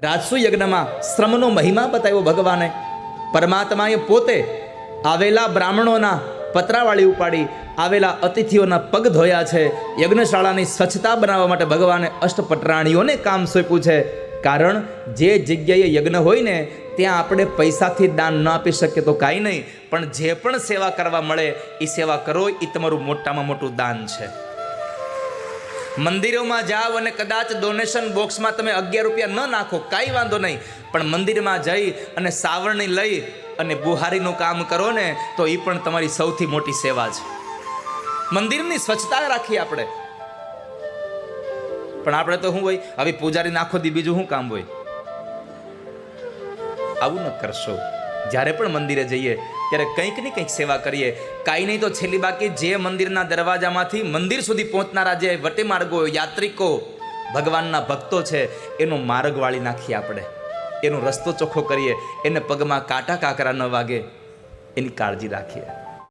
રાજસુ યજ્ઞમાં શ્રમનો મહિમા બતાવ્યો ભગવાને. પરમાત્માએ પોતે આવેલા બ્રાહ્મણોના પતરાવાળી ઉપાડી આવેલા અતિથિઓના પગ ધોયા છે. યજ્ઞશાળાની સ્વચ્છતા બનાવવા માટે ભગવાને અષ્ટપટરાણીઓને કામ સોંપ્યું છે. કારણ જે જગ્યાએ યજ્ઞ હોય ને ત્યાં આપણે પૈસાથી દાન ન આપી શકીએ તો કાંઈ નહીં, પણ જે પણ સેવા કરવા મળે એ સેવા કરો, એ તમારું મોટામાં મોટું દાન છે. મંદિરોમાં જાઓ અને કદાચ ડોનેશન બોક્સમાં તમે 11 રૂપિયા ન નાખો, કાંઈ વાંધો નહીં, પણ મંદિરમાં જઈ અને સાવરણી લઈ અને બુહારીનું કામ કરો ને તો એ પણ તમારી સૌથી મોટી સેવા છે. મંદિરની સ્વચ્છતા રાખીએ આપણે. પણ આપણે તો શું હોય, હવે પૂજારીને આખો દી બીજું શું કામ હોય? આવું ન કરશો. જ્યારે પણ મંદિરે જઈએ ત્યારે કંઈક ને કંઈક સેવા કરીએ. કાંઈ નહીં તો છેલ્લી બાકી જે મંદિરના દરવાજામાંથી મંદિર સુધી પહોંચનારા જે વટેમાર્ગો, યાત્રિકો, ભગવાનના ભક્તો છે, એનો માર્ગ વાળી નાખીએ આપણે, એનો રસ્તો ચોખ્ખો કરીએ, એને પગમાં કાંટા કાંકરા ન વાગે એની કાળજી રાખીએ.